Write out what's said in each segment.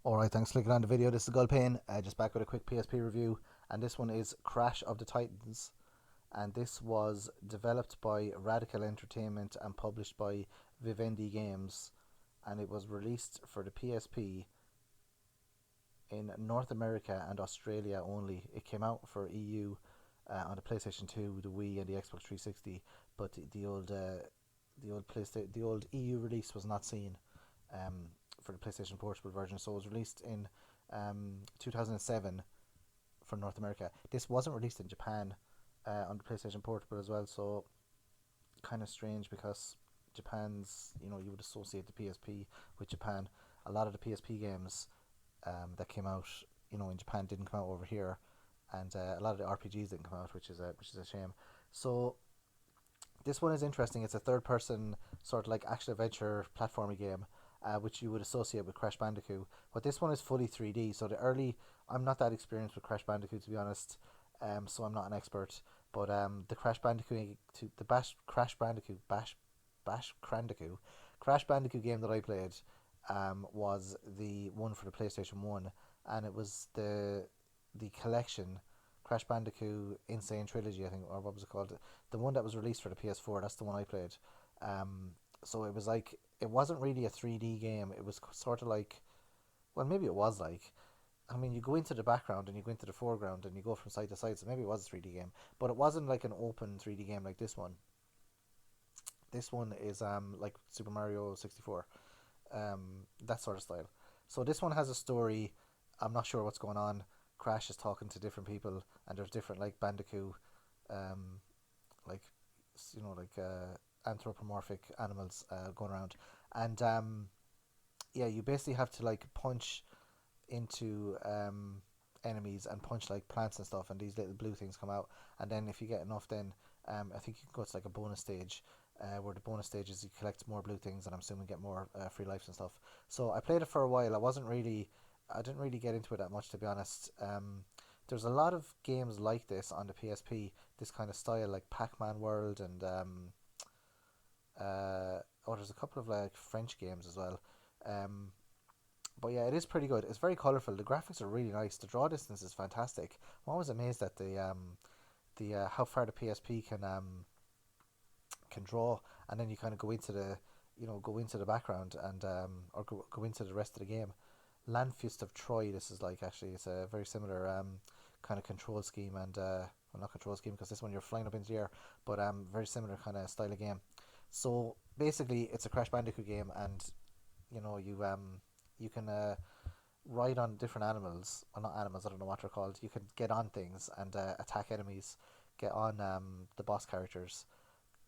Alright, thanks for clicking on the video. This is Gulpane, just back with a quick PSP review, and this one is Crash of the Titans, and this was developed by Radical Entertainment and published by Vivendi Games, and it was released for the PSP in North America and Australia only. It came out for EU on the PlayStation 2, the Wii and the Xbox 360, but the old EU release was not seen for the PlayStation Portable version, so it was released in 2007 for North America. This wasn't released in Japan on the PlayStation Portable as well, so kind of strange because Japan's, you would associate the PSP with Japan. A lot of the PSP games that came out, in Japan didn't come out over here, and a lot of the RPGs didn't come out, which is a shame. So this one is interesting. It's a third-person sort of like action-adventure platforming game, which you would associate with Crash Bandicoot. But this one is fully 3D. So I'm not that experienced with Crash Bandicoot, to be honest. So I'm not an expert. But the Crash Bandicoot game that I played was the one for the PlayStation 1, and it was the collection, Crash Bandicoot Insane Trilogy, I think, or what was it called? The one that was released for the PS4. That's the one I played. So it was like, it wasn't really a 3D game. It was sort of like, well, maybe it was like, you go into the background and you go into the foreground and you go from side to side, so maybe it was a 3D game, but it wasn't like an open 3D game like this one. This one is like Super Mario 64, that sort of style. So this one has a story. I'm not sure what's going on. Crash is talking to different people, and there's different like Bandicoot, anthropomorphic animals going around, and you basically have to like punch into enemies and punch like plants and stuff, and these little blue things come out, and then if you get enough, then I think you can go to like a bonus stage, where the bonus stage is you collect more blue things, and I'm assuming get more free lives and stuff. So I played it for a while. I didn't really get into it that much, to be honest. There's a lot of games like this on the PSP, this kind of style, like Pac-Man World, and there's a couple of like French games as well. But yeah, it is pretty good. It's very colourful. The graphics are really nice. The draw distance is fantastic. I'm always amazed at the how far the PSP can draw, and then you kind of go into the background and or go into the rest of the game. Landfist of Troy. This is like, actually, it's a very similar kind of control scheme, and well, not control scheme because this one you're flying up into the air, but very similar kind of style of game. So basically, it's a Crash Bandicoot game, and you can ride on different animals, or not animals, I don't know what they're called. You can get on things and attack enemies, get on the boss characters,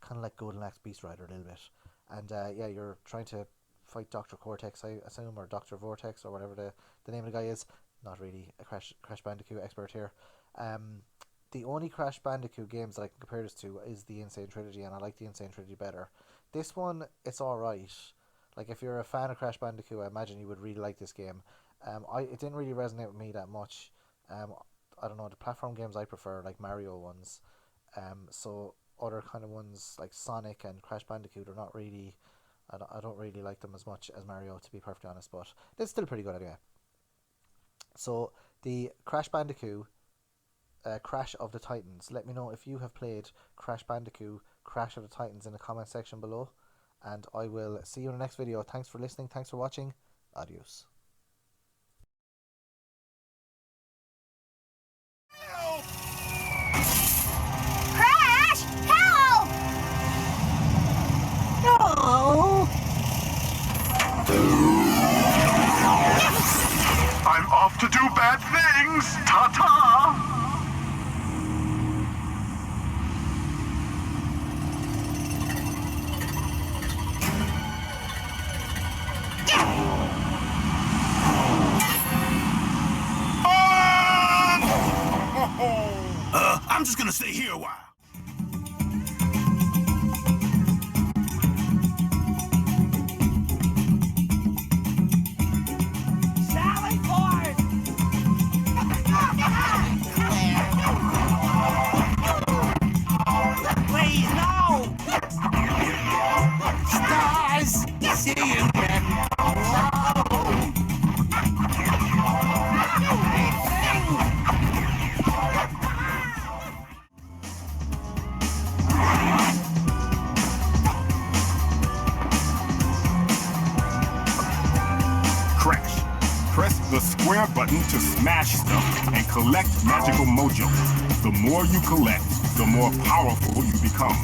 kind of like Golden Axe Beast Rider a little bit, and you're trying to fight Doctor Cortex, I assume, or Doctor Vortex, or whatever the name of the guy is. Not really a Crash Bandicoot expert here. The only Crash Bandicoot games that I can compare this to is the Insane Trilogy, and I like the Insane Trilogy better. This one, it's alright. Like, if you're a fan of Crash Bandicoot, I imagine you would really like this game. It didn't really resonate with me that much. I don't know, the platform games I prefer, like Mario ones. So other kind of ones like Sonic and Crash Bandicoot are not really, I don't really like them as much as Mario, to be perfectly honest, but it's still pretty good anyway. So the Crash Bandicoot, Crash of the Titans. Let me know if you have played Crash Bandicoot, Crash of the Titans in the comment section below, and I will see you in the next video. Thanks for listening, thanks for watching, adios. Help! Crash! Help! No! I'm off to do bad things! Ta-ta! I'm just gonna stay here a while. Sally Ford! Please, no! Stars! See Press the square button to smash stuff and collect magical mojo. The more you collect, the more powerful you become.